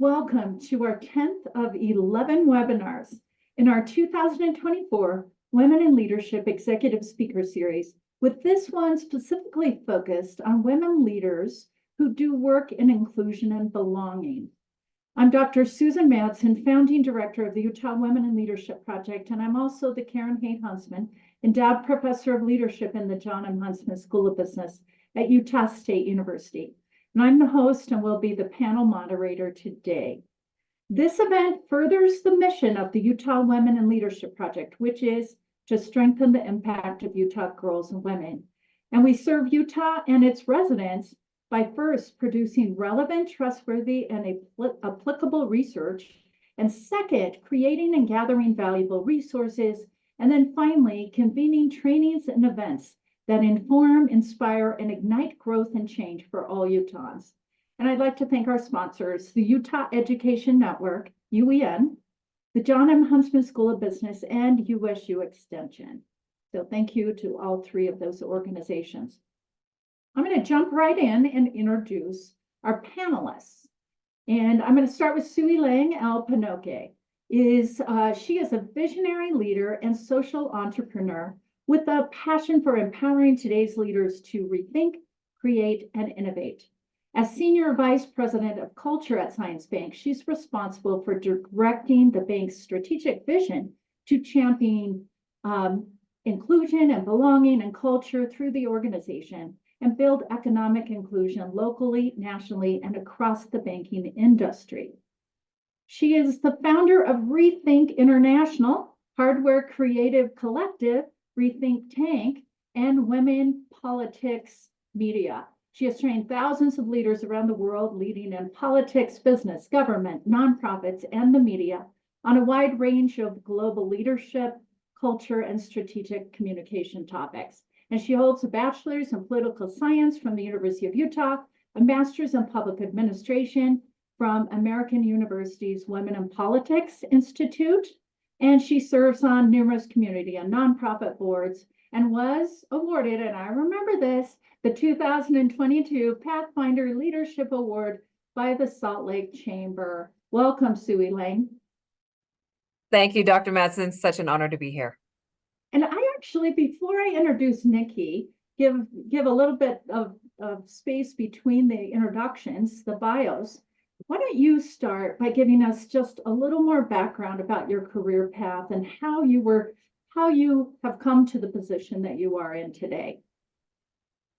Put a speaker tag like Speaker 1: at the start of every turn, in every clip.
Speaker 1: Welcome to our 10th of 11 webinars in our 2024 Women in Leadership Executive Speaker Series, with this one specifically focused on women leaders who do work in inclusion and belonging. I'm Dr. Susan Madsen, Founding Director of the Utah Women in Leadership Project, and I'm also the Karen Haight Huntsman Endowed Professor of Leadership in the John M. Huntsman School of Business at Utah State University. And I'm the host and will be the panel moderator today. This event furthers the mission of the Utah Women in Leadership Project, which is to strengthen the impact of Utah girls and women. And we serve Utah and its residents by first producing relevant, trustworthy, and applicable research, and second, creating and gathering valuable resources, and then finally, convening trainings and events that inform, inspire, and ignite growth and change for all Utahns. And I'd like to thank our sponsors, the Utah Education Network, UEN, the John M. Huntsman School of Business, and USU Extension. So thank you to all three of those organizations. I'm going to jump right in and introduce our panelists. And I'm going to start with Sui Lang Panoke. She is a visionary leader and social entrepreneur with a passion for empowering today's leaders to rethink, create, and innovate. As Senior Vice President of Culture at Science Bank, she's responsible for directing the bank's strategic vision to champion inclusion and belonging and culture through the organization and build economic inclusion locally, nationally, and across the banking industry. She is the founder of Rethink International, Hardware Creative Collective, Rethink Tank, and Women Politics Media. She has trained thousands of leaders around the world, leading in politics, business, government, nonprofits, and the media on a wide range of global leadership, culture, and strategic communication topics. And she holds a bachelor's in political science from the University of Utah, a master's in public administration from American University's Women in Politics Institute, and she serves on numerous community and nonprofit boards and was awarded, and I remember this, the 2022 Pathfinder Leadership Award by the Salt Lake Chamber. Welcome, Sui Lang.
Speaker 2: Thank you, Dr. Madsen. Such an honor to be here.
Speaker 1: And I actually, before I introduce Nikki, give a little bit of space between the introductions, the bios. Why don't you start by giving us just a little more background about your career path and how you have come to the position that you are in today?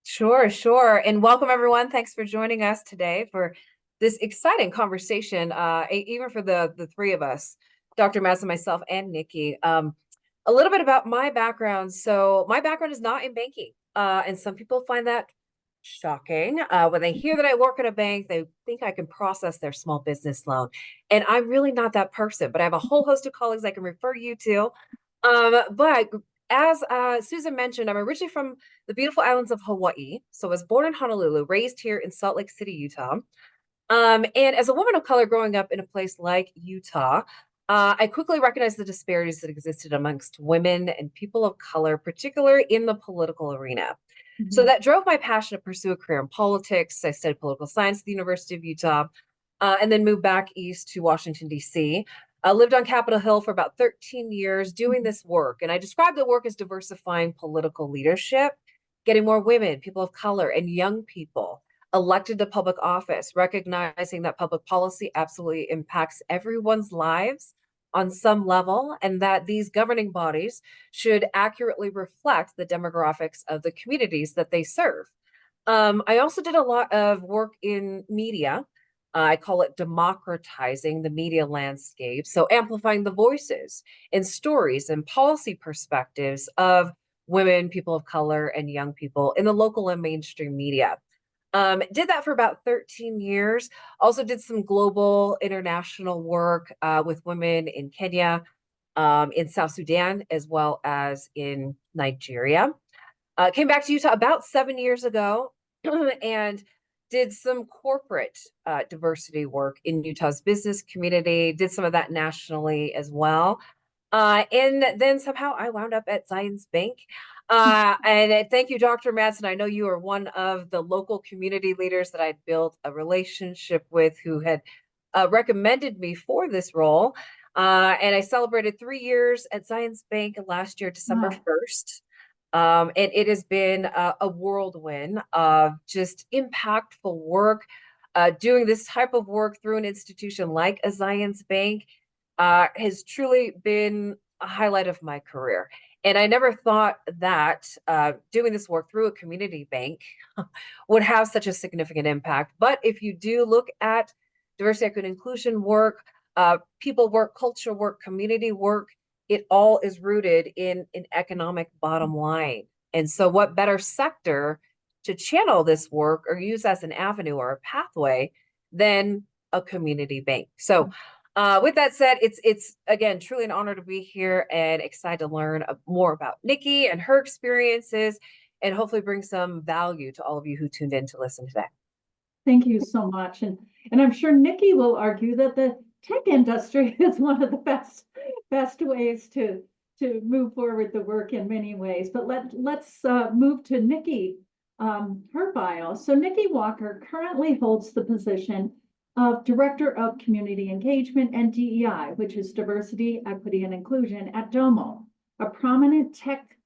Speaker 2: Sure. And welcome, everyone. Thanks for joining us today for this exciting conversation, even for the three of us, Dr. Madsen, myself, and Nikki. A little bit about my background. So my background is not in banking, and some people find that shocking. When they hear that I work at a bank, they think I can process their small business loan. And I'm really not that person, but I have a whole host of colleagues I can refer you to. But as Susan mentioned, I'm originally from the beautiful islands of Hawaii. So I was born in Honolulu, raised here in Salt Lake City, Utah. And as a woman of color growing up in a place like Utah, I quickly recognized the disparities that existed amongst women and people of color, particularly in the political arena. So that drove my passion to pursue a career in politics. I studied political science at the University of Utah, and then moved back east to Washington, D.C. I lived on Capitol Hill for about 13 years doing this work. And I describe the work as diversifying political leadership, getting more women, people of color, and young people elected to public office, recognizing that public policy absolutely impacts everyone's lives on some level, and that these governing bodies should accurately reflect the demographics of the communities that they serve. I also did a lot of work in media. I call it democratizing the media landscape. So amplifying the voices and stories and policy perspectives of women, people of color, and young people in the local and mainstream media. Did that for about 13 years. Also did some global international work with women in Kenya, in South Sudan, as well as in Nigeria. Came back to Utah about 7 years ago and did some corporate diversity work in Utah's business community, did some of that nationally as well. And then somehow I wound up at Science Bank. And thank you, Dr. Madsen. I know you are one of the local community leaders that I'd built a relationship with who had recommended me for this role. And I celebrated 3 years at Zions Bank last year, December
Speaker 1: Wow.
Speaker 2: 1st. And it has been a whirlwind of just impactful work. Doing this type of work through an institution like a Zions Bank has truly been a highlight of my career. And I never thought that doing this work through a community bank would have such a significant impact. But if you do look at diversity, equity, and inclusion work, people work, culture work, community work, it all is rooted in an economic bottom line. And so, what better sector to channel this work or use as an avenue or a pathway than a community bank? So, with that said, it's again truly an honor to be here and excited to learn more about Nikki and her experiences, and hopefully bring some value to all of you who tuned in to listen today.
Speaker 1: Thank you so much. And I'm sure Nikki will argue that the tech industry is one of the best ways to move forward the work in many ways. But let's move to Nikki, her bio. So Nikki Walker currently holds the position of Director of Community Engagement and DEI, which is Diversity, Equity, and Inclusion at Domo, a prominent tech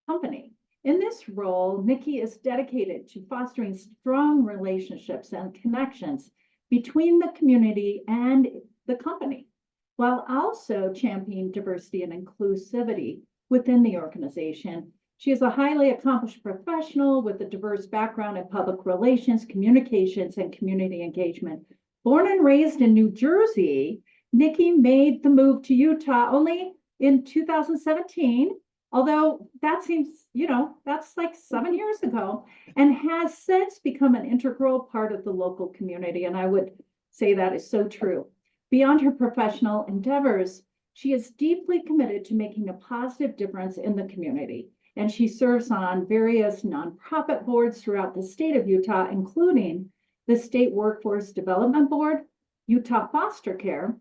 Speaker 1: company. In this role, Nikki is dedicated to fostering strong relationships and connections between the community and the company, while also championing diversity and inclusivity within the organization. She is a highly accomplished professional with a diverse background in public relations, communications, and community engagement. Born and raised in New Jersey, Nikki made the move to Utah only in 2017. Although that seems, that's like 7 years ago, and has since become an integral part of the local community. And I would say that is so true. Beyond her professional endeavors, she is deeply committed to making a positive difference in the community. And she serves on various nonprofit boards throughout the state of Utah, including the State Workforce Development Board, Utah Foster Care,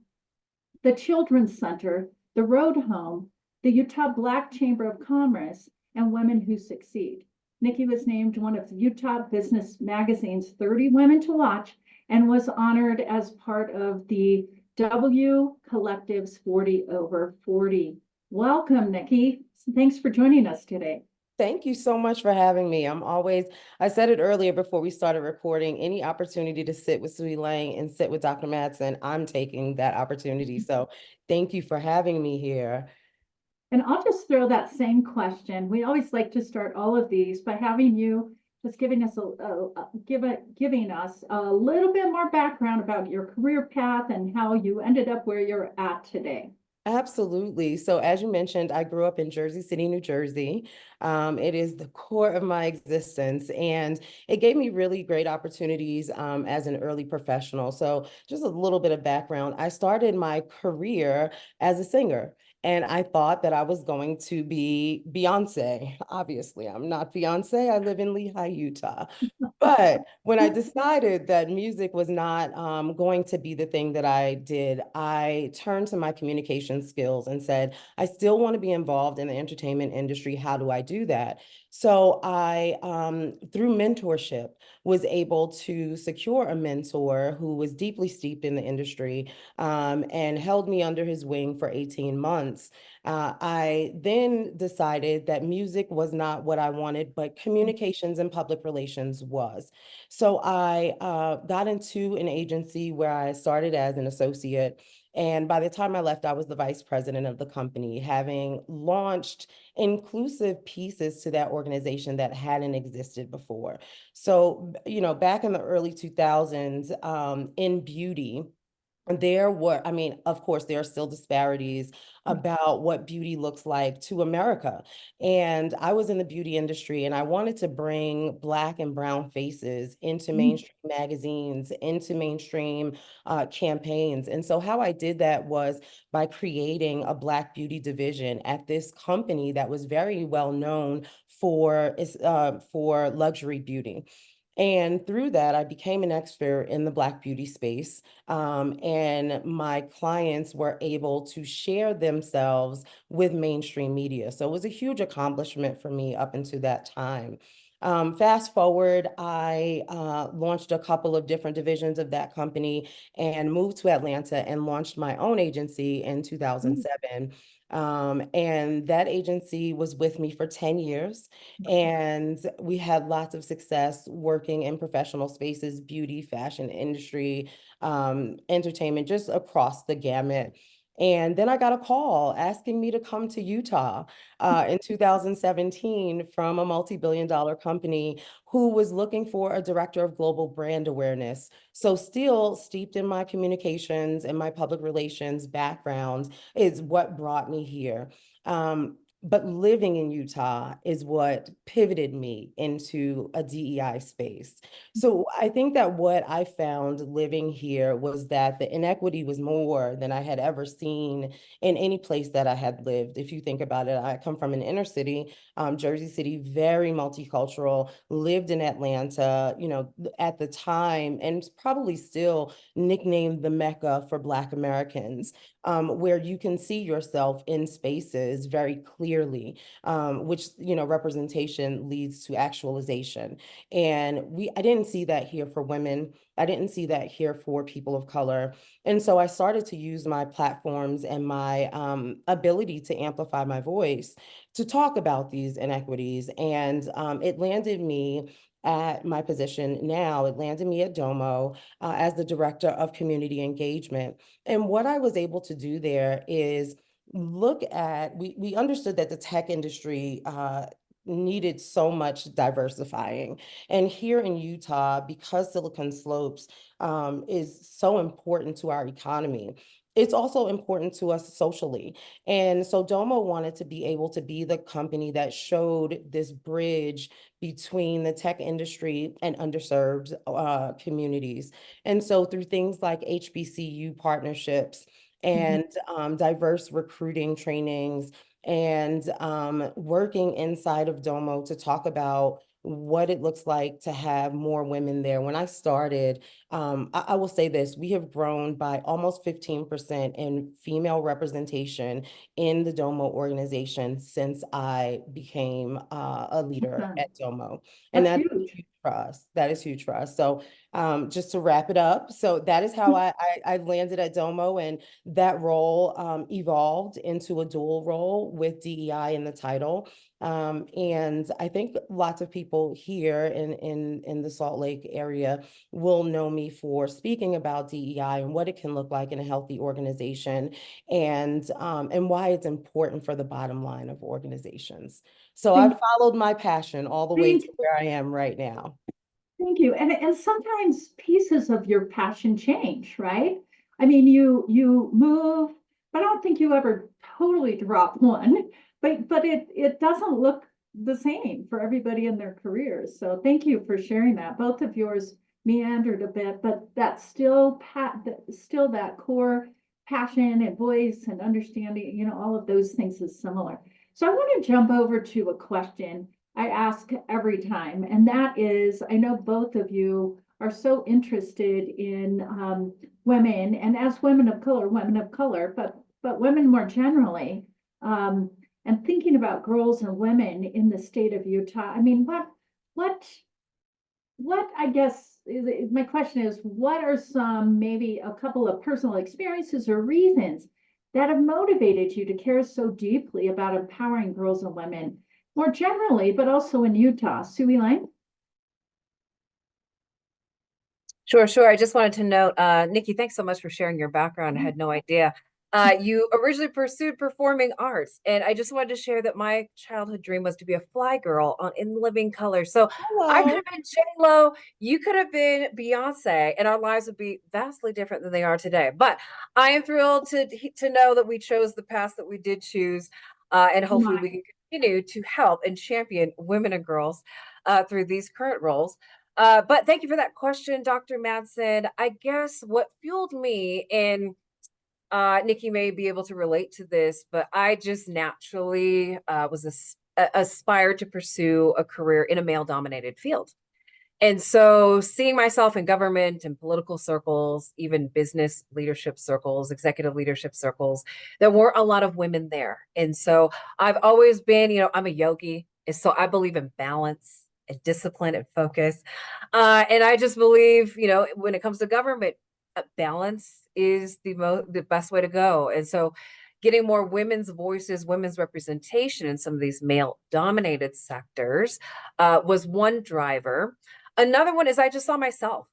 Speaker 1: the Children's Center, the Road Home, the Utah Black Chamber of Commerce, and Women Who Succeed. Nikki was named one of Utah Business Magazine's 30 Women to Watch and was honored as part of the W Collective's 40 Over 40. Welcome, Nikki. Thanks for joining us today.
Speaker 3: Thank you so much for having me. I said it earlier before we started recording, any opportunity to sit with Sui Lang and sit with Dr. Madsen, I'm taking that opportunity. So thank you for having me here.
Speaker 1: And I'll just throw that same question. We always like to start all of these by having you just giving us giving us a little bit more background about your career path and how you ended up where you're at today.
Speaker 3: Absolutely. So as you mentioned, I grew up in Jersey City, New Jersey. It is the core of my existence, and it gave me really great opportunities as an early professional. So just a little bit of background. I started my career as a singer, and I thought that I was going to be Beyonce. Obviously, I'm not Beyonce. I live in Lehigh, Utah. But when I decided that music was not going to be the thing that I did, I turned to my communication skills and said, I still want to be involved in the entertainment industry. How do I do that? So I, through mentorship, was able to secure a mentor who was deeply steeped in the industry and held me under his wing for 18 months. I then decided that music was not what I wanted, but communications and public relations was. So I got into an agency where I started as an associate. And by the time I left, I was the vice president of the company, having launched inclusive pieces to that organization that hadn't existed before. So, back in the early 2000s, in beauty, of course, there are still disparities about what beauty looks like to America. And I was in the beauty industry, and I wanted to bring Black and brown faces into mainstream magazines, into mainstream campaigns. And so how I did that was by creating a Black beauty division at this company that was very well known for luxury beauty. And through that, I became an expert in the Black beauty space. And my clients were able to share themselves with mainstream media. So it was a huge accomplishment for me up until that time. Fast forward, I launched a couple of different divisions of that company and moved to Atlanta and launched my own agency in 2007. And that agency was with me for 10 years. And we had lots of success working in professional spaces, beauty, fashion industry, entertainment, just across the gamut. And then I got a call asking me to come to Utah in 2017 from a multi-billion-dollar company who was looking for a director of global brand awareness. So still steeped in my communications and my public relations background is what brought me here. But living in Utah is what pivoted me into a DEI space. So I think that what I found living here was that the inequity was more than I had ever seen in any place that I had lived. If you think about it, I come from an inner city, Jersey City, very multicultural, lived in Atlanta, at the time, and probably still nicknamed the Mecca for Black Americans, where you can see yourself in spaces very clearly, which, representation leads to actualization. And I didn't see that here for women. I didn't see that here for people of color. And so I started to use my platforms and my ability to amplify my voice to talk about these inequities. And it landed me at my position now. It landed me at Domo as the Director of Community Engagement. And what I was able to do there is we understood that the tech industry needed so much diversifying. And here in Utah, because Silicon Slopes is so important to our economy, it's also important to us socially. And so Domo wanted to be able to be the company that showed this bridge between the tech industry and underserved communities. And so through things like HBCU partnerships and diverse recruiting trainings and working inside of Domo to talk about what it looks like to have more women there. When I started, I will say this, we have grown by almost 15% in female representation in the Domo organization since I became a leader
Speaker 1: Okay.
Speaker 3: at Domo. And
Speaker 1: That's
Speaker 3: that's
Speaker 1: huge.
Speaker 3: huge for us. That is huge for us. So just to wrap it up, so that is how I landed at Domo, and that role evolved into a dual role with DEI in the title. And I think lots of people here in the Salt Lake area will know me for speaking about DEI and what it can look like in a healthy organization, and why it's important for the bottom line of organizations. So I've followed my passion all the way
Speaker 1: Thank
Speaker 3: to where I am right now.
Speaker 1: Thank you. And sometimes pieces of your passion change, right? I mean, you move, but I don't think you ever totally drop one. But it doesn't look the same for everybody in their careers. So thank you for sharing that. Both of yours meandered a bit, but that's still that core passion and voice and understanding, all of those things is similar. So I want to jump over to a question I ask every time, and that is, I know both of you are so interested in women, and as women of color, but women more generally, and thinking about girls and women in the state of Utah. I mean, what I guess my question is, what are some, maybe a couple of personal experiences or reasons that have motivated you to care so deeply about empowering girls and women more generally, but also in Utah? Sui Lang?
Speaker 2: Sure, sure. I just wanted to note, Nikki, thanks so much for sharing your background. I had no idea. You originally pursued performing arts, and I just wanted to share that my childhood dream was to be a fly girl on In Living Color. So I could
Speaker 3: Hello.
Speaker 2: have been J-Lo, you could have been Beyonce, and our lives would be vastly different than they are today. But I am thrilled to know that we chose the path that we did choose, and hopefully we can continue to help and champion women and girls through these current roles. But thank you for that question, Dr. Madsen. I guess what fueled me in Nikki may be able to relate to this, but I just naturally aspired to pursue a career in a male-dominated field. And so seeing myself in government and political circles, even business leadership circles, executive leadership circles, there weren't a lot of women there. And so I've always been, I'm a yogi. And so I believe in balance. and discipline and focus. And I just believe, when it comes to government, balance is the best way to go. And so getting more women's voices, women's representation in some of these male dominated sectors was one driver. Another one is I just saw myself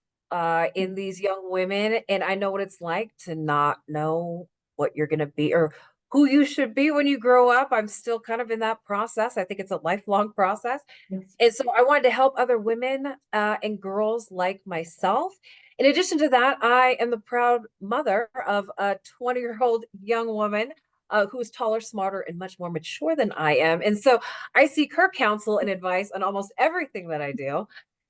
Speaker 2: in these young women, and I know what it's like to not know what you're going to be or who you should be when you grow up. I'm still kind of in that process. I think it's a lifelong process.
Speaker 1: Yes.
Speaker 2: And so I wanted to help other women and girls like myself. In addition to that, I am the proud mother of a 20-year-old young woman who is taller, smarter, and much more mature than I am. And so I seek her counsel and advice on almost everything that I do.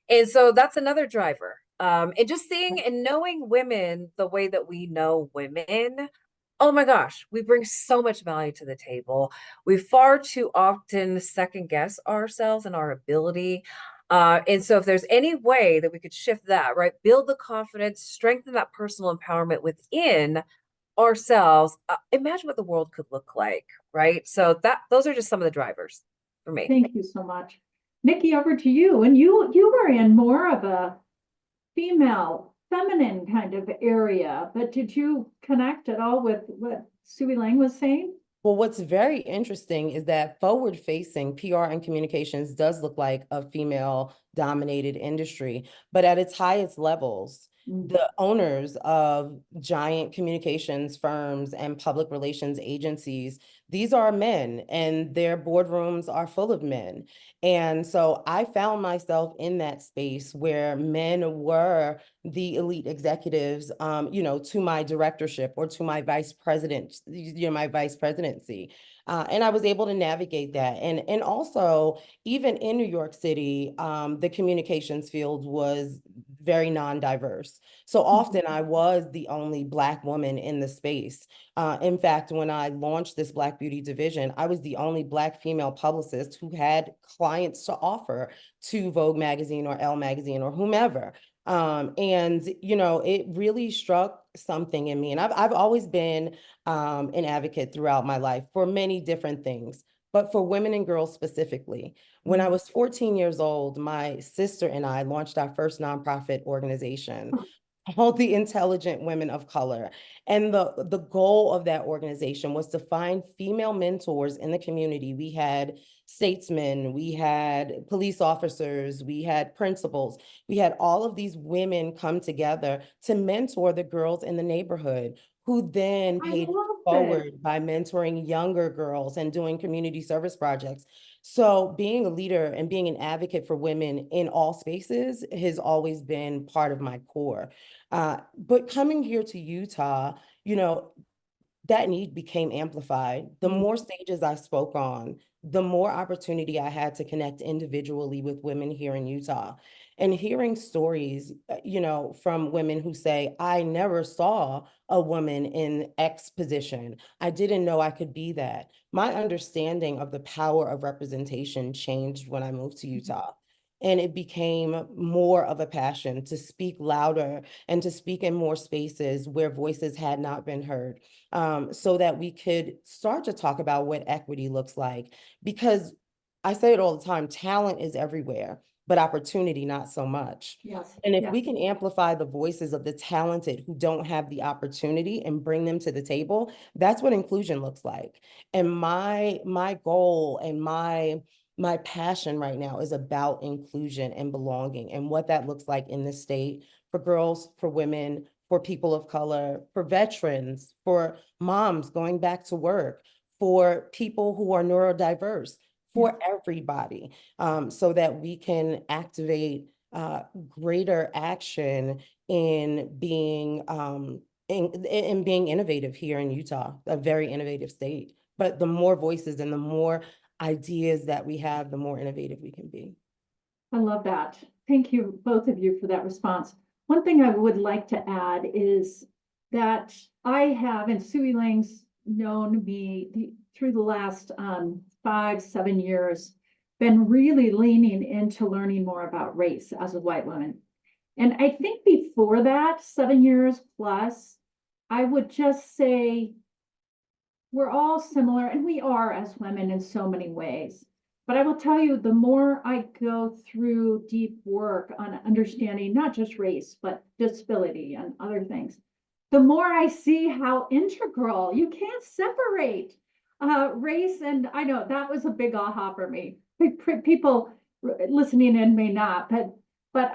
Speaker 2: And so that's another driver. And just seeing and knowing women the way that we know women, oh my gosh, we bring so much value to the table. We far too often second guess ourselves and our ability. And so if there's any way that we could shift that, right, build the confidence, strengthen that personal empowerment within ourselves, imagine what the world could look like, right? So those are just some of the drivers for me.
Speaker 1: Thank you so much. Nikki, over to you. And you were in more of a female, feminine kind of area, but did you connect at all with what Sui Lang was saying?
Speaker 3: Well, what's very interesting is that forward-facing PR and communications does look like a female-dominated industry, but at its highest levels, the owners of giant communications firms and public relations agencies, these are men, and their boardrooms are full of men. And so I found myself in that space where men were the elite executives, to my directorship or to my vice president, my vice presidency. And I was able to navigate that. And also, even in New York City, the communications field was very non-diverse. So often I was the only Black woman in the space. In fact, when I launched this Black Beauty division, I was the only Black female publicist who had clients to offer to Vogue magazine or Elle magazine or whomever. It really struck something in me. And I've always been an advocate throughout my life for many different things, but for women and girls specifically. When I was 14 years old, my sister and I launched our first nonprofit organization called the Intelligent Women of Color. And the goal of that organization was to find female mentors in the community. We had statesmen, we had police officers, we had principals, we had all of these women come together to mentor the girls in the neighborhood, who then
Speaker 1: I
Speaker 3: paid
Speaker 1: love it.
Speaker 3: forward by mentoring younger girls and doing community service projects. So being a leader and being an advocate for women in all spaces has always been part of my core. But coming here to Utah, that need became amplified. The more stages I spoke on, the more opportunity I had to connect individually with women here in Utah. And hearing stories, from women who say, I never saw a woman in X position. I didn't know I could be that. My understanding of the power of representation changed when I moved to Utah. And it became more of a passion to speak louder and to speak in more spaces where voices had not been heard, so that we could start to talk about what equity looks like. Because I say it all the time, talent is everywhere, but opportunity not so much.
Speaker 1: Yes.
Speaker 3: And if
Speaker 1: Yes.
Speaker 3: we can amplify the voices of the talented who don't have the opportunity and bring them to the table, that's what inclusion looks like. And my goal and my passion right now is about inclusion and belonging and what that looks like in the state for girls, for women, for people of color, for veterans, for moms going back to work, for people who are neurodiverse, for everybody, so that we can activate greater action in being in being innovative here in Utah, a very innovative state. But the more voices and the more ideas that we have, the more innovative we can be.
Speaker 1: I love that. Thank you, both of you, for that response. One thing I would like to add is that I have, and Sui Lang's known me through the last 5-7 years, been really leaning into learning more about race as a white woman. And I think before that, 7 years plus, I would just say we're all similar, and we are as women in so many ways. But I will tell you, the more I go through deep work on understanding not just race, but disability and other things, the more I see how integral you can't separate race. And I know that was a big aha for me. People listening in may not, but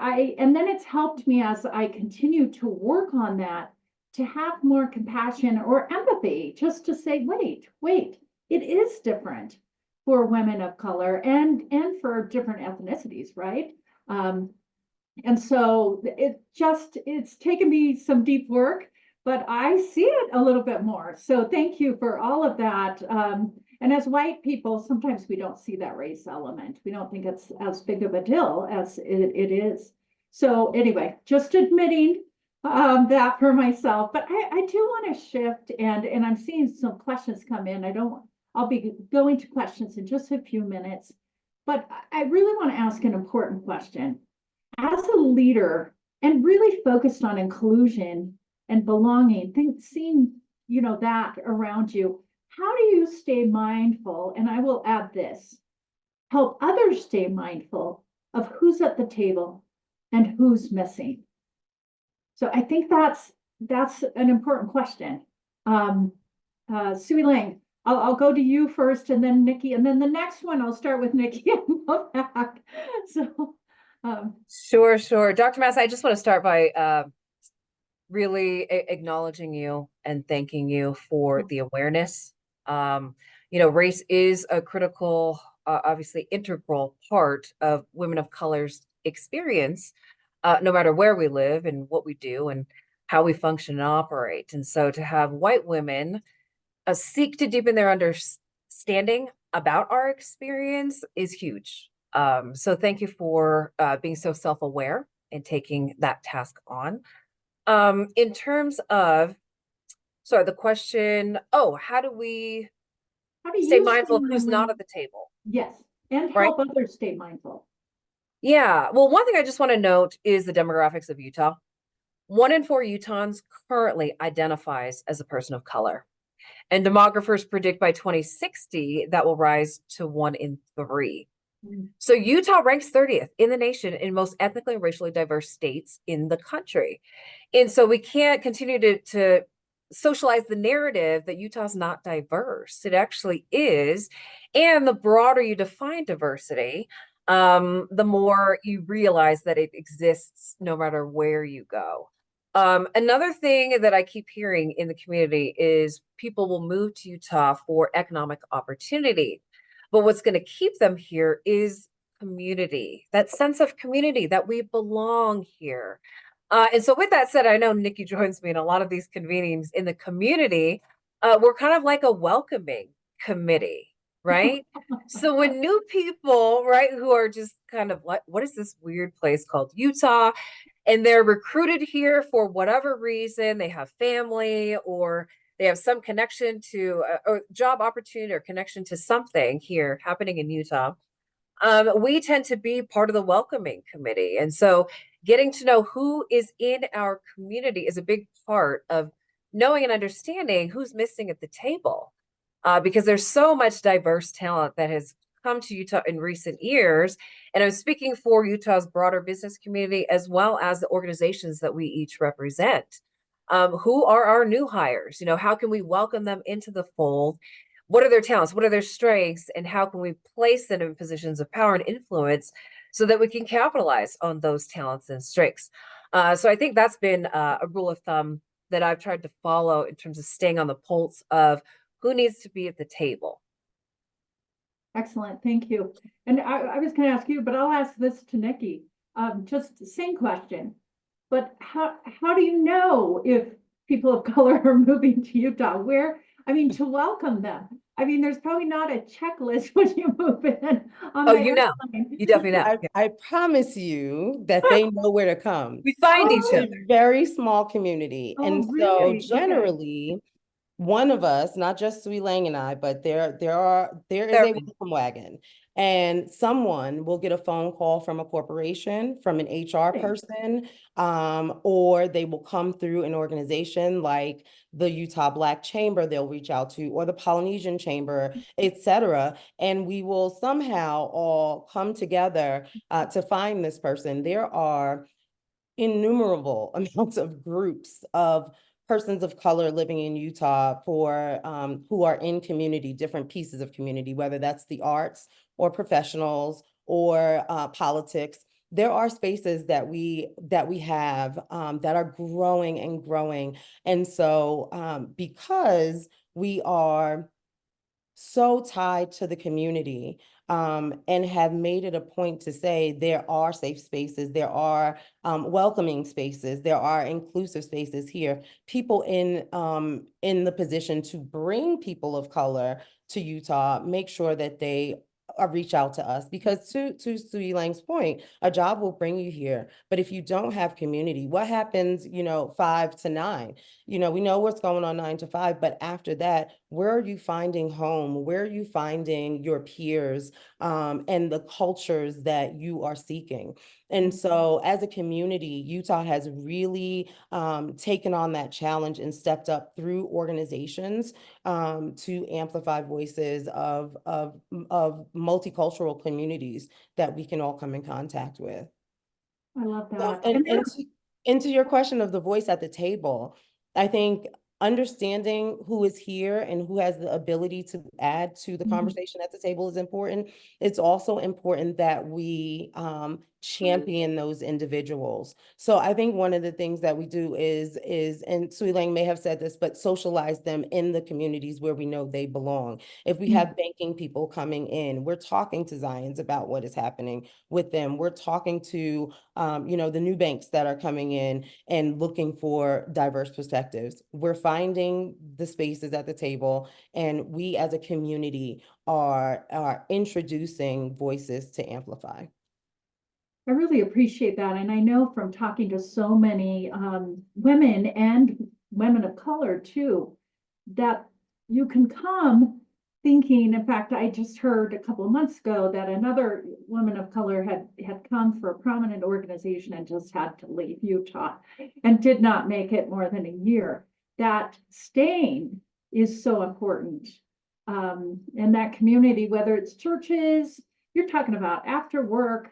Speaker 1: and then it's helped me as I continue to work on that to have more compassion or empathy, just to say, wait, it is different for women of color and for different ethnicities, right? And so it's taken me some deep work, but I see it a little bit more. So thank you for all of that. And as white people, sometimes we don't see that race element. We don't think it's as big of a deal as it is. So anyway, just admitting that for myself. But I do want to shift, and I'm seeing some questions come in. I'll be going to questions in just a few minutes, but I really want to ask an important question. As a leader and really focused on inclusion and belonging, seeing, that around you, how do you stay mindful? And I will add this, help others stay mindful of who's at the table and who's missing. So I think that's an important question. Sui Lang, I'll go to you first, and then Nikki, and then the next one I'll start with Nikki and go back. So
Speaker 2: Sure. Dr. Mass, I just want to start by really acknowledging you and thanking you for the awareness. Race is a critical, obviously integral part of women of color's experience, no matter where we live and what we do and how we function and operate. And so to have white women seek to deepen their understanding about our experience is huge. So thank you for being so self-aware and taking that task on. In terms of, sorry, the question, how do we stay mindful of who's not at the table?
Speaker 1: Yes, and
Speaker 2: right?
Speaker 1: help others stay mindful.
Speaker 2: Yeah, well, one thing I just want to note is the demographics of Utah. 1 in 4 Utahns currently identifies as a person of color. And demographers predict by 2060 that will rise to 1 in 3. So Utah ranks 30th in the nation in most ethnically and racially diverse states in the country. And so we can't continue to socialize the narrative that Utah's not diverse. It actually is. And the broader you define diversity, the more you realize that it exists no matter where you go. Another thing that I keep hearing in the community is people will move to Utah for economic opportunity. But what's going to keep them here is community, that sense of community, that we belong here. And so with that said, I know Nikki joins me in a lot of these convenings in the community. We're kind of like a welcoming committee, right? So when new people, right, who are just kind of like, what is this weird place called Utah? And they're recruited here for whatever reason, they have family or they have some connection to a job opportunity or connection to something here happening in Utah. We tend to be part of the welcoming committee. And so getting to know who is in our community is a big part of knowing and understanding who's missing at the table. Because there's so much diverse talent that has come to Utah in recent years. And I'm speaking for Utah's broader business community as well as the organizations that we each represent. Who are our new hires? How can we welcome them into the fold? What are their talents? What are their strengths? And how can we place them in positions of power and influence so that we can capitalize on those talents and strengths? So I think that's been a rule of thumb that I've tried to follow in terms of staying on the pulse of who needs to be at the table.
Speaker 1: Excellent, thank you. And I was going to ask you, but I'll ask this to Nikki. Just the same question. But how do you know if people of color are moving to Utah? To welcome them. There's probably not a checklist when you move in.
Speaker 2: You definitely know.
Speaker 3: I promise you that they know where to come.
Speaker 2: We find each other.
Speaker 3: It's a very small community.
Speaker 1: Oh,
Speaker 3: and
Speaker 1: really?
Speaker 3: so generally, one of us, not just Sui Lang and I, but there is a welcome wagon. And someone will get a phone call from a corporation, from an HR
Speaker 1: Right.
Speaker 3: person, or they will come through an organization like the Utah Black Chamber they'll reach out to, or the Polynesian Chamber, et cetera. And we will somehow all come together to find this person. There are innumerable amounts of groups of persons of color living in Utah for who are in community, different pieces of community, whether that's the arts or professionals or politics. There are spaces that we have that are growing and growing. And so because we are so tied to the community and have made it a point to say there are safe spaces, there are welcoming spaces, there are inclusive spaces here. People in the position to bring people of color to Utah, make sure that they reach out to us, because to Sui Lang's point, a job will bring you here, but if you don't have community, what happens, 5 to 9? We know what's going on 9 to 5, but after that, where are you finding home? Where are you finding your peers and the cultures that you are seeking? And so as a community, Utah has really taken on that challenge and stepped up through organizations to amplify voices of multicultural communities that we can all come in contact with.
Speaker 1: I love
Speaker 3: So,
Speaker 1: that.
Speaker 3: and to your question of the voice at the table, I think understanding who is here and who has the ability to add to the
Speaker 1: Mhm.
Speaker 3: conversation at the table is important. It's also important that we champion those individuals. So I think one of the things that we do is, and Sui Lang may have said this, but socialize them in the communities where we know they belong. If we have banking people coming in, we're talking to Zions about what is happening with them. We're talking to the new banks that are coming in and looking for diverse perspectives. We're finding the spaces at the table, and we as a community are introducing voices to amplify.
Speaker 1: I really appreciate that. And I know from talking to so many women and women of color too, that you can come thinking, in fact, I just heard a couple of months ago that another woman of color had come for a prominent organization and just had to leave Utah and did not make it more than a year. That staying is so important. And that community, whether it's churches, you're talking about after work,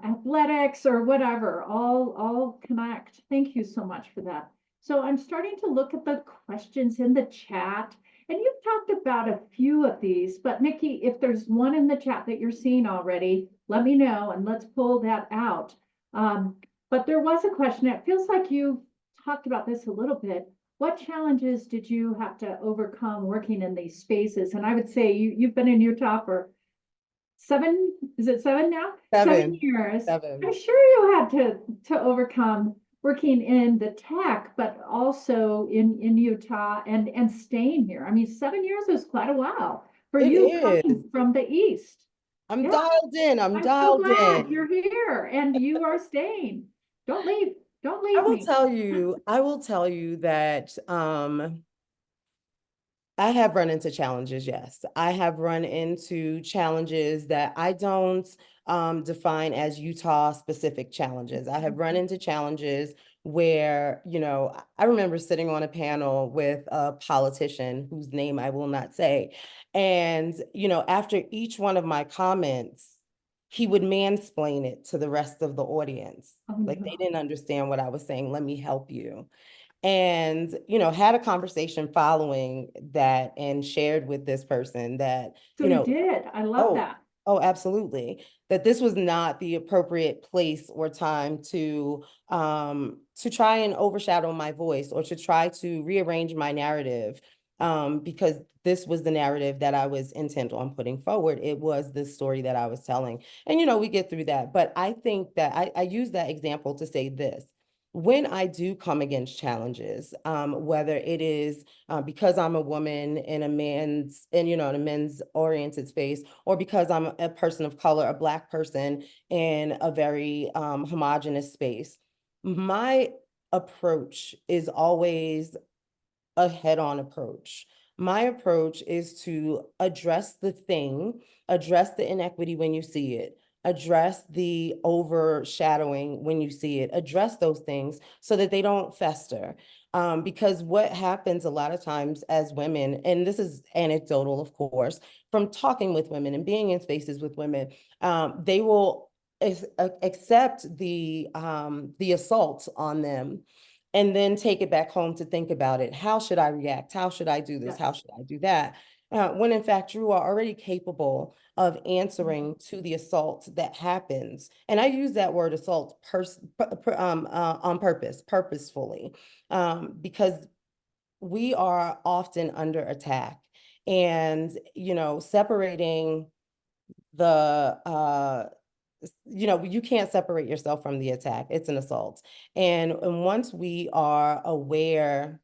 Speaker 1: athletics or whatever, all connect. Thank you so much for that. So I'm starting to look at the questions in the chat, and you've talked about a few of these, but Nikki, if there's one in the chat that you're seeing already, let me know and let's pull that out. But there was a question, it feels like you've talked about this a little bit. What challenges did you have to overcome working in these spaces? And I would say you've been in Utah for is it 7 now? 7 years.
Speaker 3: 7.
Speaker 1: I'm sure you had to overcome working in the tech, but also in Utah and staying here. I mean, 7 years is quite a while for
Speaker 3: It
Speaker 1: you
Speaker 3: is.
Speaker 1: coming from the East.
Speaker 3: I'm
Speaker 1: Yeah,
Speaker 3: dialed in. I'm
Speaker 1: I'm so
Speaker 3: dialed
Speaker 1: glad
Speaker 3: in.
Speaker 1: you're here and you are staying. Don't leave. Don't leave
Speaker 3: I
Speaker 1: me.
Speaker 3: will tell you that I have run into challenges, yes. I have run into challenges that I don't define as Utah specific challenges. I have run into challenges where, I remember sitting on a panel with a politician whose name I will not say. And, after each one of my comments, he would mansplain it to the rest of the audience.
Speaker 1: Oh,
Speaker 3: Like
Speaker 1: no.
Speaker 3: they didn't understand what I was saying. Let me help you. And had a conversation following that and shared with this person that
Speaker 1: So you did. I love
Speaker 3: oh,
Speaker 1: that.
Speaker 3: oh, absolutely, that this was not the appropriate place or time to try and overshadow my voice or to try to rearrange my narrative, because this was the narrative that I was intent on putting forward. It was the story that I was telling, and we get through that. But I think that I use that example to say this: when I do come against challenges, whether it is because I'm a woman in a in a men's oriented space, or because I'm a person of color, a Black person in a very homogenous space, my approach is always a head-on approach. My approach is to address the thing, address the inequity when you see it, address the overshadowing when you see it, address those things so that they don't fester. Because what happens a lot of times as women, and this is anecdotal, of course, from talking with women and being in spaces with women, they will accept the assault on them and then take it back home to think about it. How should I react? How should I do this? How should I do that? When in fact, you are already capable of answering to the assault that happens. And I use that word assault on purpose, purposefully, because we are often under attack. And, separating the you can't separate yourself from the attack. It's an assault. And once we are aware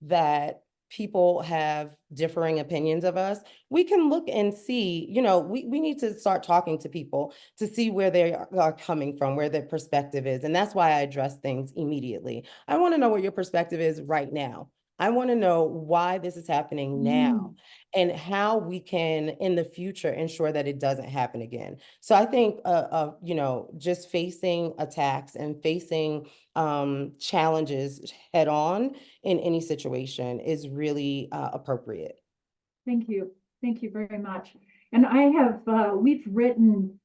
Speaker 3: that people have differing opinions of us, we can look and see, we need to start talking to people to see where they are coming from, where their perspective is. And that's why I address things immediately. I want to know what your perspective is right now. I want to know why this is happening now and how we can in the future ensure that it doesn't happen again. So I think, just facing attacks and facing challenges head on in any situation is really appropriate.
Speaker 1: Thank you. Thank you very much. And we've written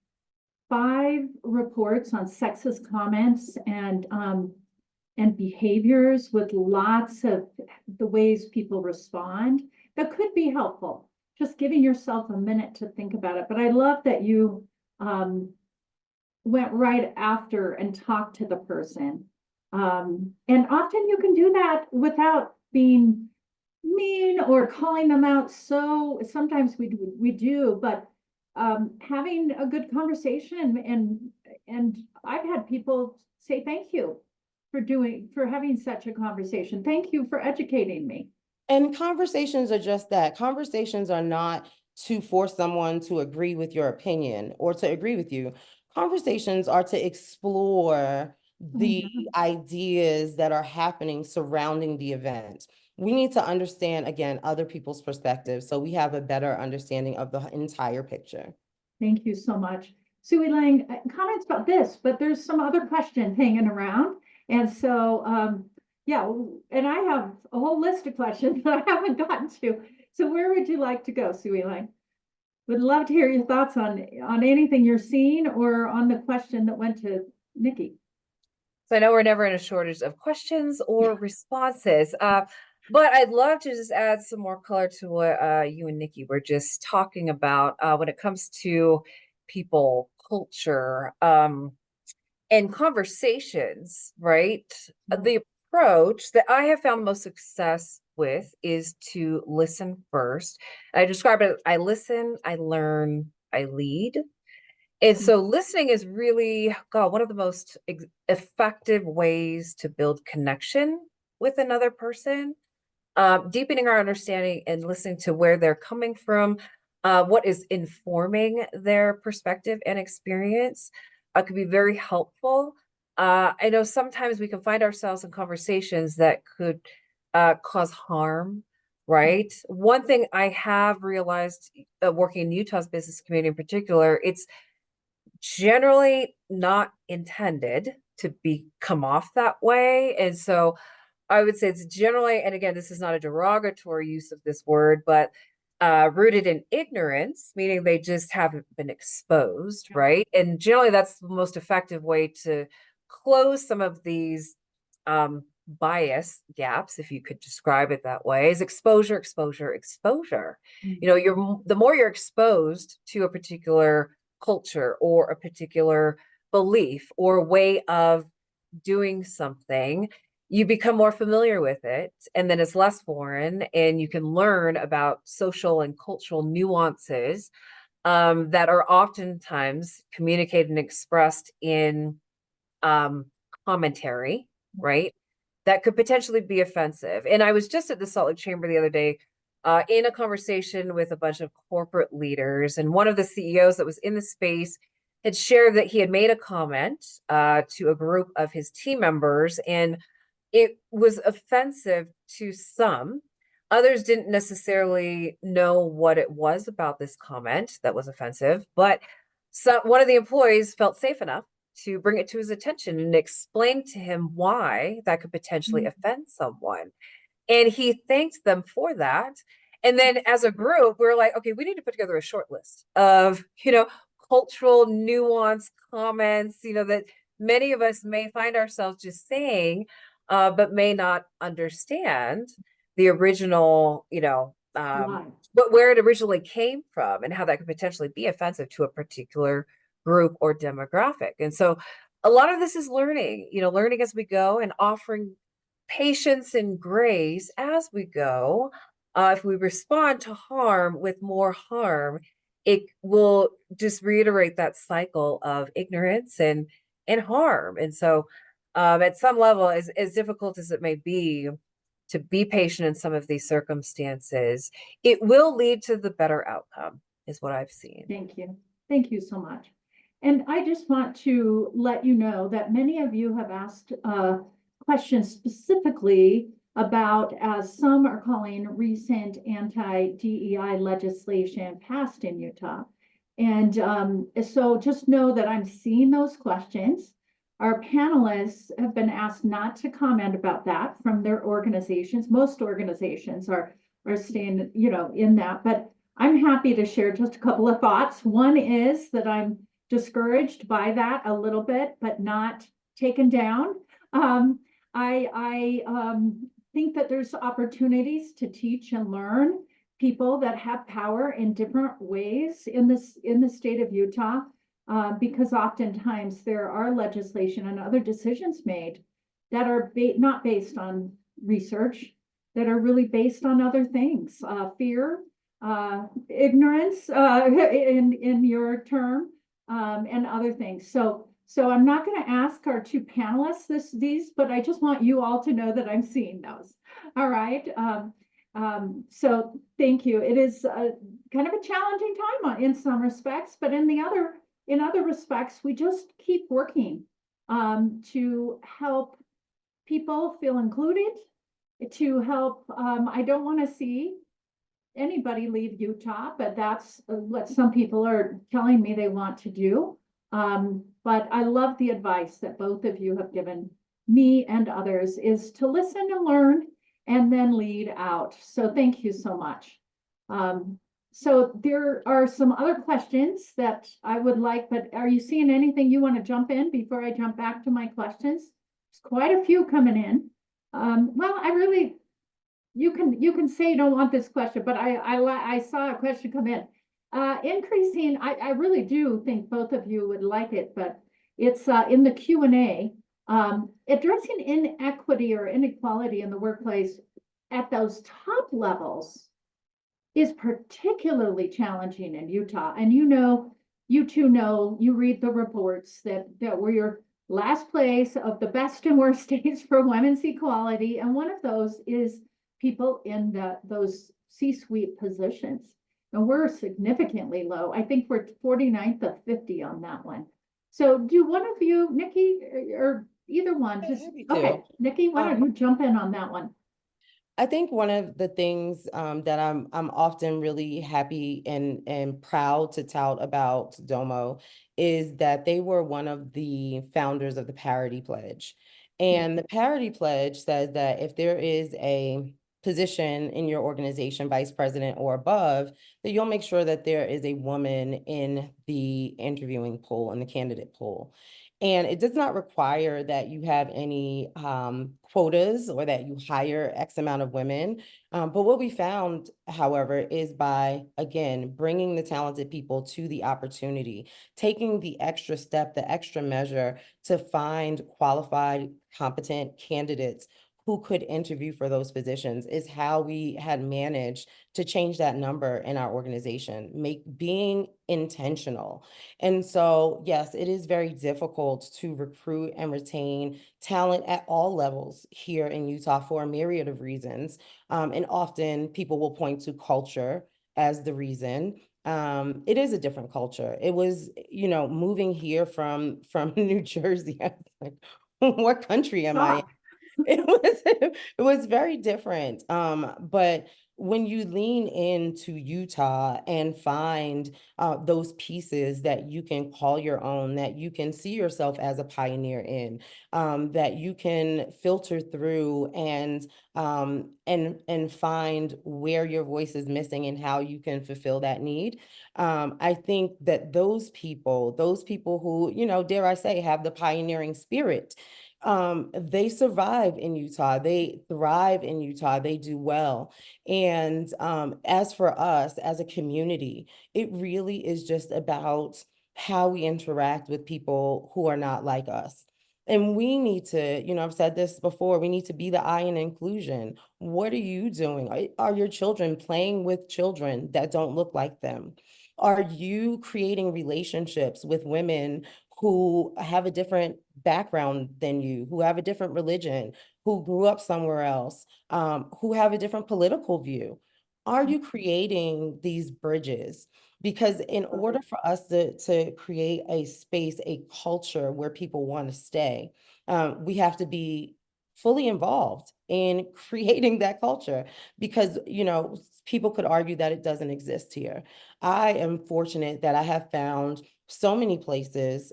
Speaker 1: 5 reports on sexist comments and behaviors with lots of the ways people respond that could be helpful. Just giving yourself a minute to think about it. But I love that you went right after and talked to the person. And often you can do that without being mean or calling them out. So sometimes we do, but having a good conversation and I've had people say thank you for having such a conversation. Thank you for educating me.
Speaker 3: And conversations are just that. Conversations are not to force someone to agree with your opinion or to agree with you. Conversations are to explore the ideas that are happening surrounding the event. We need to understand, again, other people's perspectives so we have a better understanding of the entire picture.
Speaker 1: Thank you so much. Sui Lang, comments about this, but there's some other questions hanging around. And so, yeah, and I have a whole list of questions that I haven't gotten to. So where would you like to go, Sui Lang? Would love to hear your thoughts on anything you're seeing or on the question that went to Nikki.
Speaker 2: So I know we're never in a shortage of questions or responses, but I'd love to just add some more color to what you and Nikki were just talking about when it comes to people, culture, and conversations, right? The approach that I have found most success with is to listen first. I describe it, I listen, I learn, I lead. And so listening is really, God, one of the most effective ways to build connection with another person, deepening our understanding and listening to where they're coming from, what is informing their perspective and experience could be very helpful. I know sometimes we can find ourselves in conversations that could cause harm, right? One thing I have realized working in Utah's business community in particular, it's generally not intended to come off that way. And so I would say it's generally, and again, this is not a derogatory use of this word, but rooted in ignorance, meaning they just haven't been exposed, right? And generally, that's the most effective way to close some of these bias gaps, if you could describe it that way, is exposure, exposure, exposure. You know, the more you're exposed to a particular culture or a particular belief or way of doing something, you become more familiar with it, and then it's less foreign, and you can learn about social and cultural nuances that are oftentimes communicated and expressed in commentary, right? That could potentially be offensive. And I was just at the Salt Lake Chamber the other day in a conversation with a bunch of corporate leaders, and one of the CEOs that was in the space had shared that he had made a comment to a group of his team members, and it was offensive to some, Others didn't necessarily know what it was about this comment that was offensive, but one of the employees felt safe enough to bring it to his attention and explain to him why that could potentially
Speaker 1: Mm.
Speaker 2: offend someone. And he thanked them for that. And then as a group, we're like, okay, we need to put together a short list of, cultural nuance comments, that many of us may find ourselves just saying, but may not understand the original,
Speaker 1: Why?
Speaker 2: but where it originally came from and how that could potentially be offensive to a particular group or demographic. And so a lot of this is learning, learning as we go and offering patience and grace as we go. If we respond to harm with more harm, it will just reiterate that cycle of ignorance and harm. And so, at some level, as difficult as it may be to be patient in some of these circumstances, it will lead to the better outcome, is what I've seen.
Speaker 1: Thank you. Thank you so much. And I just want to let you know that many of you have asked questions specifically about, as some are calling, recent anti-DEI legislation passed in Utah. And so just know that I'm seeing those questions. Our panelists have been asked not to comment about that from their organizations. Most organizations are staying, in that, but I'm happy to share just a couple of thoughts. One is that I'm discouraged by that a little bit, but not taken down. I think that there's opportunities to teach and learn people that have power in different ways in the state of Utah, because oftentimes there are legislation and other decisions made that are not based on research, that are really based on other things, fear, ignorance, in your term, and other things. So I'm not going to ask our two panelists these, but I just want you all to know that I'm seeing those. All right. So thank you. It is kind of a challenging time in some respects, but in other respects, we just keep working to help people feel included, to help. I don't want to see anybody leave Utah, but that's what some people are telling me they want to do. But I love the advice that both of you have given me and others, is to listen and learn and then lead out. So thank you so much. So there are some other questions that I would like, but are you seeing anything you want to jump in before I jump back to my questions? There's quite a few coming in. Well, you can say you don't want this question, but I saw a question come in. Increasing, I really do think both of you would like it, but it's in the Q&A. Addressing inequity or inequality in the workplace at those top levels is particularly challenging in Utah. And you two know, you read the reports that we're last place of the best and worst states for women's equality. And one of those is people in those C-suite positions. And we're significantly low. I think we're 49th of 50 on that one. So do one of you, Nikki, or either one, just, okay, Nikki, why don't you jump in on that one?
Speaker 3: I think one of the things that I'm often really happy and proud to tout about Domo is that they were one of the founders of the Parity Pledge. And the Parity Pledge says that if there is a position in your organization, vice president or above, that you'll make sure that there is a woman in the interviewing pool, in the candidate pool. And it does not require that you have any quotas or that you hire X amount of women. But what we found, however, is by, again, bringing the talented people to the opportunity, taking the extra step, the extra measure to find qualified, competent candidates who could interview for those positions, is how we had managed to change that number in our organization, being intentional. And so, yes, it is very difficult to recruit and retain talent at all levels here in Utah for a myriad of reasons. And often people will point to culture as the reason. It is a different culture. It was, moving here from New Jersey. I was like, what country am I in? it was very different. But when you lean into Utah and find those pieces that you can call your own, that you can see yourself as a pioneer in, that you can filter through and find where your voice is missing and how you can fulfill that need. I think that those people who, you know, dare I say, have the pioneering spirit, they survive in Utah. They thrive in Utah. They do well. And as for us as a community, it really is just about how we interact with people who are not like us. And we need to, you know, I've said this before, we need to be the I in inclusion. What are you doing? Are your children playing with children that don't look like them? Are you creating relationships with women who have a different background than you, who have a different religion, who grew up somewhere else, who have a different political view? Are you creating these bridges? Because in order for us to create a space, a culture where people want to stay, we have to be fully involved in creating that culture, because, you know, people could argue that it doesn't exist here. I am fortunate that I have found so many places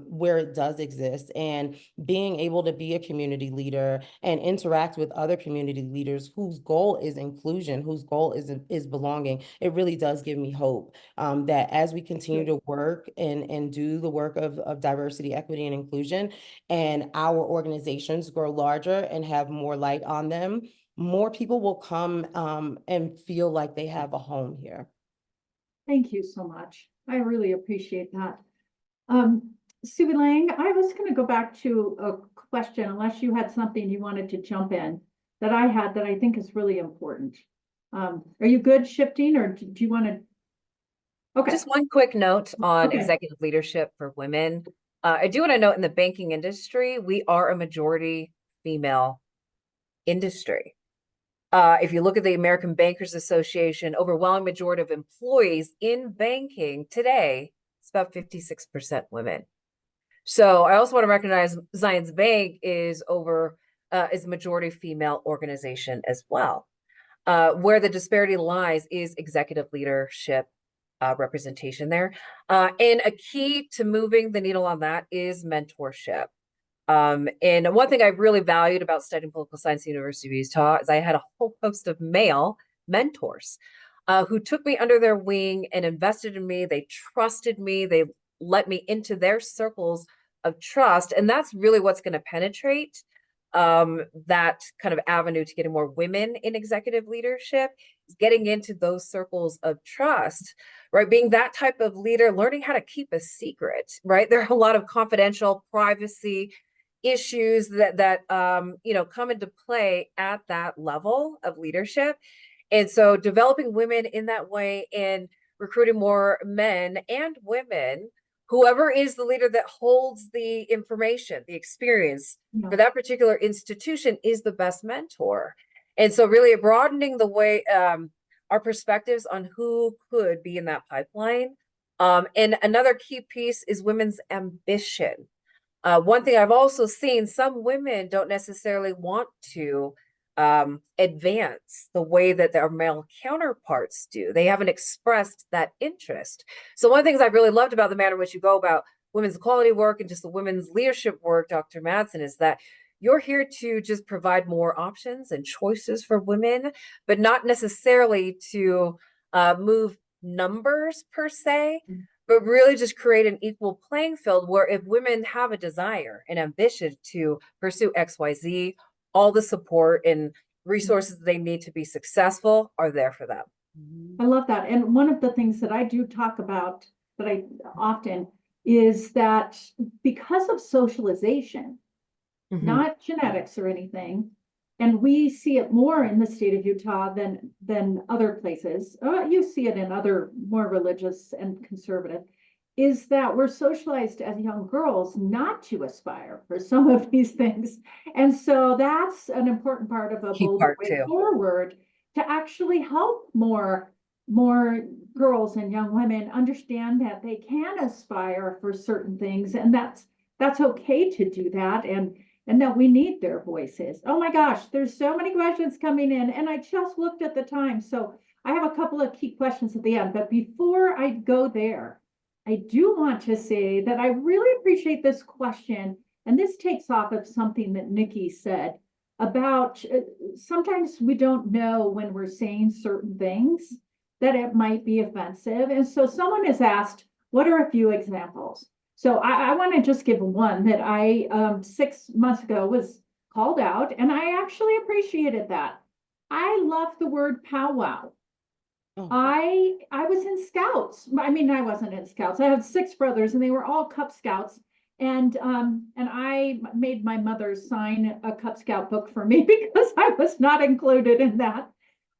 Speaker 3: where it does exist, and being able to be a community leader and interact with other community leaders whose goal is inclusion, whose goal is belonging, it really does give me hope that as we continue to work and do the work of diversity, equity, and inclusion, and our organizations grow larger and have more light on them, more people will come and feel like they have a home here.
Speaker 1: Thank you so much. I really appreciate that. Sui Lang, I was going to go back to a question, unless you had something you wanted to jump in that I had that I think is really important. Are you good shifting, or do you want to? Okay.
Speaker 2: Just one quick note on
Speaker 1: Okay.
Speaker 2: executive leadership for women. I do want to note in the banking industry, we are a majority female industry. If you look at the American Bankers Association, overwhelming majority of employees in banking today, it's about 56% women. So I also want to recognize Zions Bank is a majority female organization as well. Where the disparity lies is executive leadership representation there. And a key to moving the needle on that is mentorship. And one thing I really valued about studying political science at the University of Utah is I had a whole host of male mentors who took me under their wing and invested in me. They trusted me. They let me into their circles of trust. And that's really what's going to penetrate that kind of avenue to getting more women in executive leadership, is getting into those circles of trust, right? Being that type of leader, learning how to keep a secret, right? There are a lot of confidential privacy issues that you know, come into play at that level of leadership. And so developing women in that way and recruiting more men and women, whoever is the leader that holds the information, the experience for that particular institution, is the best mentor. And so really broadening the way our perspectives on who could be in that pipeline. And another key piece is women's ambition. One thing I've also seen, some women don't necessarily want to advance the way that their male counterparts do. They haven't expressed that interest. So one of the things I've really loved about the manner in which you go about women's equality work and just the women's leadership work, Dr. Madsen, is that you're here to just provide more options and choices for women, but not necessarily to move numbers per se, but really just create an equal playing field where if women have a desire and ambition to pursue XYZ, all the support and resources they need to be successful are there for them.
Speaker 1: I love that. And one of the things that I do talk about that I often is that because of socialization, not genetics or anything, and we see it more in the state of Utah than other places. You see it in other more religious and conservative, is that we're socialized as young girls not to aspire for some of these things. And so that's an important part of a bold way forward to actually help more girls and young women understand that they can aspire for certain things, and that's okay to do that. and that we need their voices. Oh my gosh, there's so many questions coming in, and I just looked at the time. So I have a couple of key questions at the end, but before I go there, I do want to say that I really appreciate this question, and this takes off of something that Nikki said about sometimes we don't know when we're saying certain things that it might be offensive. And so someone has asked, what are a few examples? So I want to just give one that I 6 months ago was called out, and I actually appreciated that. I love the word powwow.
Speaker 3: Oh,
Speaker 1: I was in scouts. I mean, I wasn't in scouts. I have 6 brothers, and they were all Cub Scouts. And I made my mother sign a Cub Scout book for me because I was not included in that.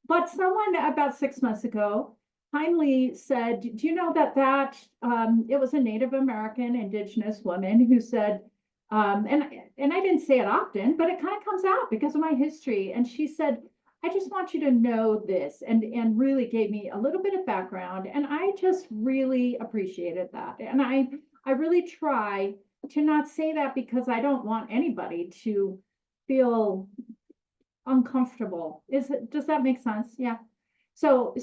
Speaker 1: But someone about 6 months ago kindly said, "Do you know that it was a Native American Indigenous woman who said," and I didn't say it often, but it kind of comes out because of my history. And she said, "I just want you to know this," and really gave me a little bit of background. And I just really appreciated that. And I really try to not say that because I don't want anybody to feel uncomfortable. Does that make sense? Yeah. So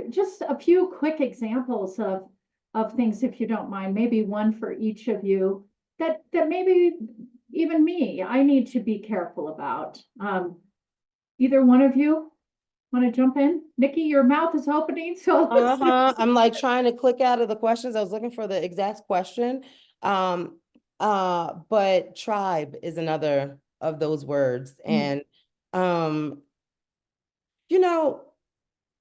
Speaker 1: just a few quick examples of things, if you don't mind, maybe one for each of you that maybe even me, I need to be careful about. Either one of you want to jump in? Nikki, your mouth is opening, so
Speaker 3: I'm like trying to click out of the questions. I was looking for the exact question. But tribe is another of those words. And um, you know,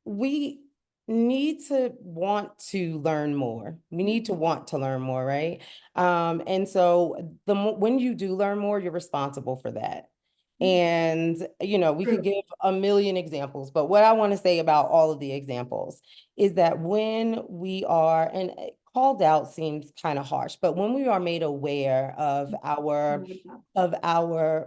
Speaker 3: we need to want to learn more. We need to want to learn more, right? And so when you do learn more, you're responsible for that. And, we could give a million examples, but what I want to say about all of the examples is that when we are, and called out seems kind of harsh, but when we are made aware of our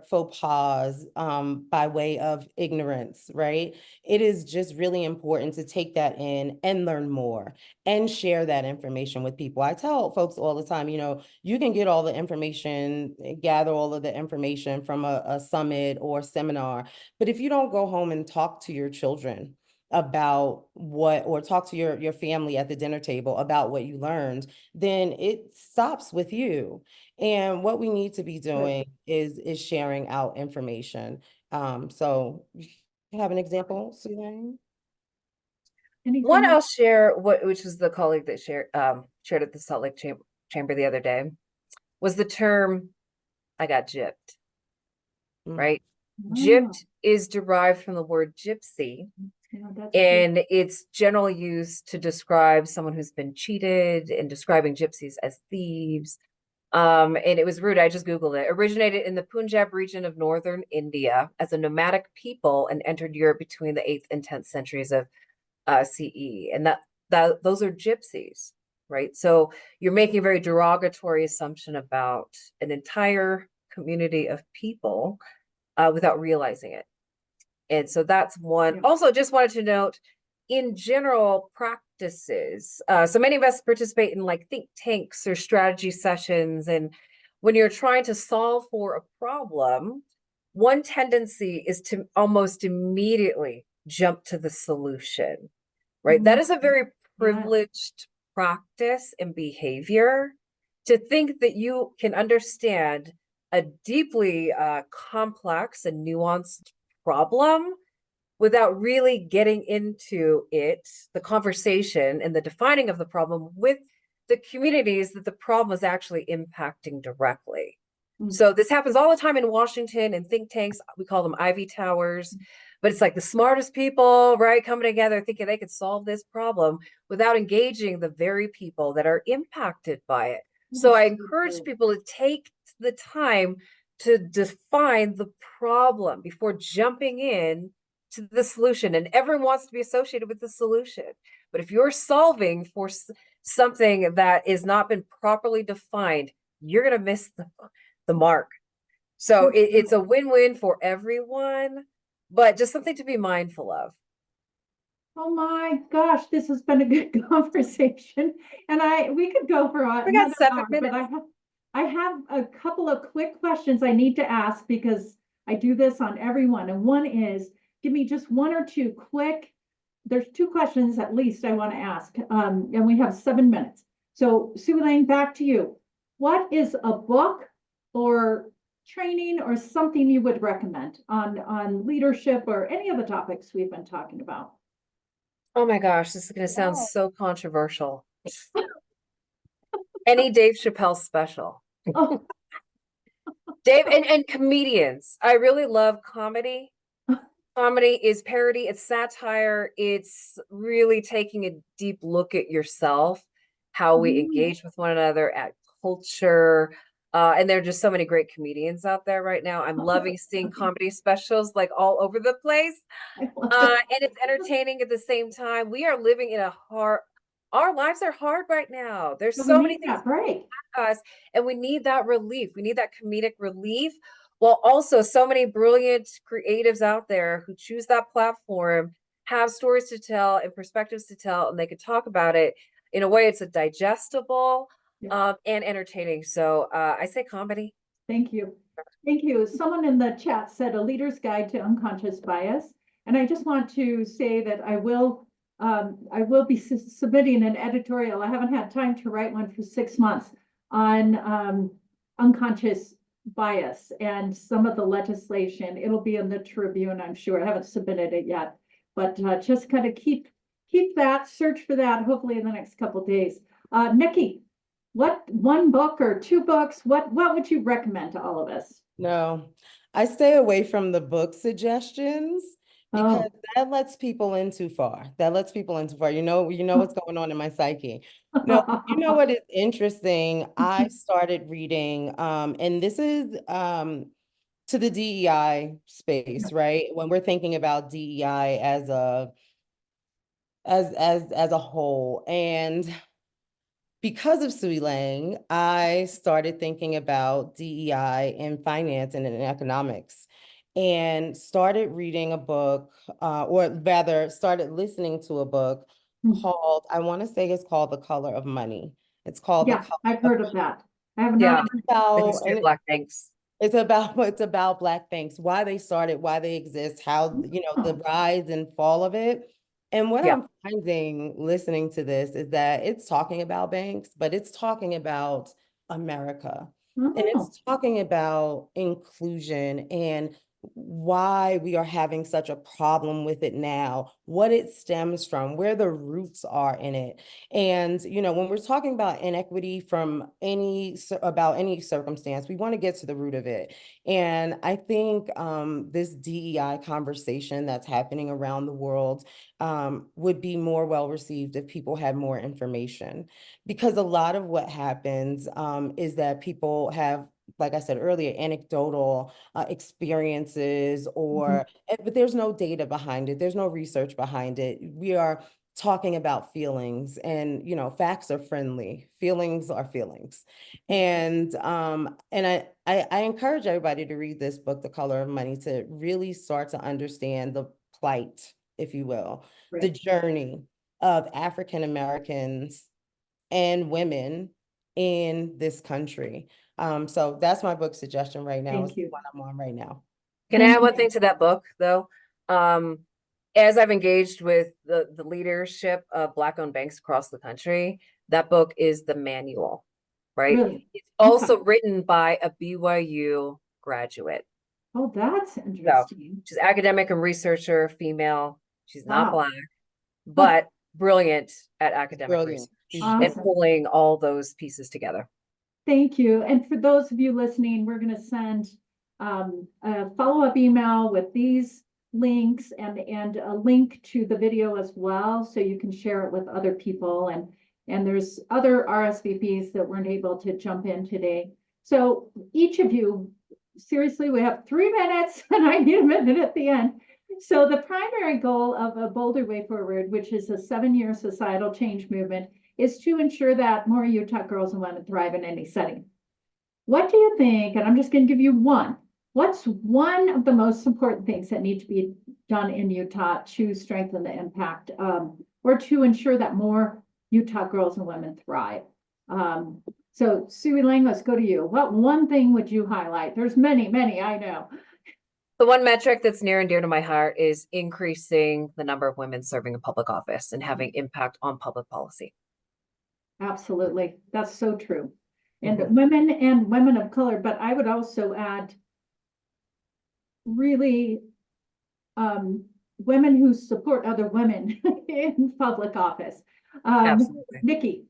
Speaker 3: faux pas by way of ignorance, right? It is just really important to take that in and learn more and share that information with people. I tell folks all the time, you can get all the information, gather all of the information from a summit or seminar, but if you don't go home and talk to your children about or talk to your family at the dinner table about what you learned, then it stops with you. And what we need to be doing is sharing out information. So you have an example, Sui Lang?
Speaker 2: One I'll share, which was the colleague that shared at the Salt Lake Chamber the other day, was the term "I got gypped." Right? Gypped is derived from the word gypsy, and it's generally used to describe someone who's been cheated, and describing gypsies as thieves. And it was rude. I just Googled it. Originated in the Punjab region of northern India as a nomadic people and entered Europe between the 8th and 10th centuries of CE. And that those are gypsies, right? So you're making a very derogatory assumption about an entire community of people without realizing it. And so that's one. Yeah. Also, just wanted to note, in general practices, so many of us participate in like think tanks or strategy sessions. And when you're trying to solve for a problem, one tendency is to almost immediately jump to the solution, right? That is a very privileged practice and behavior, to think that you can understand a deeply complex and nuanced problem without really getting into the conversation and the defining of the problem with the communities that the problem is actually impacting directly. So this happens all the time in Washington and think tanks. We call them Ivy Towers, but it's like the smartest people, right, coming together thinking they could solve this problem without engaging the very people that are impacted by it. So I encourage people to take the time to define the problem before jumping in to the solution. And everyone wants to be associated with the solution. But if you're solving for something that has not been properly defined, you're going to miss the mark. So it's a win-win for everyone, but just something to be mindful of.
Speaker 1: Oh my gosh, this has been a good conversation. And we could go for
Speaker 2: we got 7 minutes.
Speaker 1: But I have a couple of quick questions I need to ask because I do this on everyone. And one is, give me just one or two quick, there's two questions at least I want to ask. And we have 7 minutes. So Sui Lang, back to you. What is a book or training or something you would recommend on leadership or any of the topics we've been talking about?
Speaker 2: Oh my gosh, this is going to sound
Speaker 3: Wow.
Speaker 2: so controversial. Any Dave Chappelle special.
Speaker 1: Oh,
Speaker 2: Dave and comedians. I really love comedy. Comedy is parody, it's satire, it's really taking a deep look at yourself, how we engage with one another, at culture. And there are just so many great comedians out there right now. I'm loving seeing comedy specials like all over the place.
Speaker 1: I love it.
Speaker 2: And it's entertaining at the same time. We are living in our lives are hard right now. There's
Speaker 1: So we
Speaker 2: so many
Speaker 1: need
Speaker 2: things
Speaker 1: that break.
Speaker 2: us, and we need that relief. We need that comedic relief, while also so many brilliant creatives out there who choose that platform, have stories to tell and perspectives to tell, and they could talk about it in a way it's a digestible
Speaker 1: Yeah.
Speaker 2: and entertaining. So I say comedy.
Speaker 1: Thank you. Thank you. Someone in the chat said a leader's guide to unconscious bias. And I just want to say that I will be submitting an editorial. I haven't had time to write one for 6 months on unconscious bias and some of the legislation. It'll be in the Tribune, I'm sure. I haven't submitted it yet, but just kind of keep that, search for that, hopefully in the next couple of days. Nikki, what one book or two books, what would you recommend to all of us?
Speaker 3: No, I stay away from the book suggestions because
Speaker 1: Oh,
Speaker 3: that lets people in too far. That lets people in too far. You know what's going on in my psyche. No, you know what is interesting? I started reading, and this is to the DEI space, right? When we're thinking about DEI as a whole. And because of Sui Lang, I started thinking about DEI in finance and in economics, and started reading a book, or rather started listening to a book called, I want to say it's called The Color of Money. It's called The
Speaker 1: yeah,
Speaker 3: Color
Speaker 1: I've
Speaker 3: of
Speaker 1: heard of that. I have
Speaker 2: Yeah,
Speaker 1: not.
Speaker 2: the
Speaker 3: Money.
Speaker 2: history of Black banks.
Speaker 3: It's about Black banks, why they started, why they exist, how, the
Speaker 1: Oh,
Speaker 3: rise and fall of it. And what
Speaker 2: Yeah,
Speaker 3: I'm finding listening to this is that it's talking about banks, but it's talking about America. And
Speaker 1: oh,
Speaker 3: it's talking about inclusion and why we are having such a problem with it now, what it stems from, where the roots are in it. And, when we're talking about inequity from about any circumstance, we want to get to the root of it. And I think this DEI conversation that's happening around the world would be more well received if people had more information. Because a lot of what happens is that people have, like I said earlier, anecdotal experiences, but there's no data behind it. There's no research behind it. We are talking about feelings, and facts are friendly, feelings are feelings. And I encourage everybody to read this book, The Color of Money, to really start to understand the plight, if you will, the
Speaker 1: great.
Speaker 3: journey of African Americans and women in this country. So that's my book suggestion right now. It's
Speaker 1: Thank
Speaker 3: the
Speaker 1: you.
Speaker 3: one I'm on right now.
Speaker 2: can I
Speaker 1: Thank
Speaker 2: add one
Speaker 1: you.
Speaker 2: thing to that book though? As I've engaged with the leadership of Black-owned banks across the country, that book is the manual, right?
Speaker 1: Really?
Speaker 2: It's
Speaker 1: Okay.
Speaker 2: also written by a BYU graduate.
Speaker 1: Oh, that's
Speaker 2: So
Speaker 1: interesting.
Speaker 2: she's academic and researcher, female. She's not
Speaker 1: Wow.
Speaker 2: Black, but brilliant at academic
Speaker 3: Brilliant.
Speaker 2: research
Speaker 3: She's
Speaker 2: and
Speaker 1: Awesome.
Speaker 2: pulling all those pieces together.
Speaker 1: Thank you. And for those of you listening, we're going to send a follow-up email with these links and a link to the video as well, so you can share it with other people. And there's other RSVPs that weren't able to jump in today. So each of you, seriously, we have 3 minutes and I need a minute at the end. So the primary goal of A Bolder Way Forward, which is a 7-year societal change movement, is to ensure that more Utah girls and women thrive in any setting. What do you think? And I'm just going to give you one. What's one of the most important things that need to be done in Utah to strengthen the impact or to ensure that more Utah girls and women thrive? So Sui Lang, let's go to you. What one thing would you highlight? There's many, many, I know.
Speaker 2: The one metric that's near and dear to my heart is increasing the number of women serving in public office and having impact on public policy.
Speaker 1: Absolutely. That's so true. And
Speaker 3: Mhm.
Speaker 1: women and women of color, but I would also add really women who support other women in public office.
Speaker 2: Absolutely.
Speaker 1: Nikki.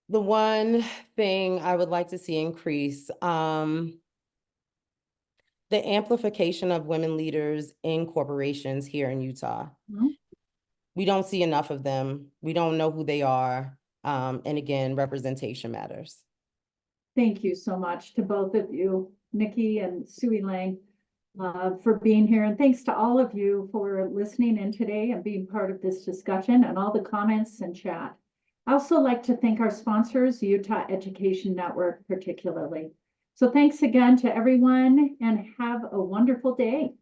Speaker 3: The one thing I would like to see increase, the amplification of women leaders in corporations here in Utah.
Speaker 1: Mhm.
Speaker 3: We don't see enough of them. We don't know who they are. And again, representation matters.
Speaker 1: Thank you so much to both of you, Nikki and Sui Lang, for being here. And thanks to all of you for listening in today and being part of this discussion and all the comments and chat. I also like to thank our sponsors, Utah Education Network particularly. So thanks again to everyone and have a wonderful day.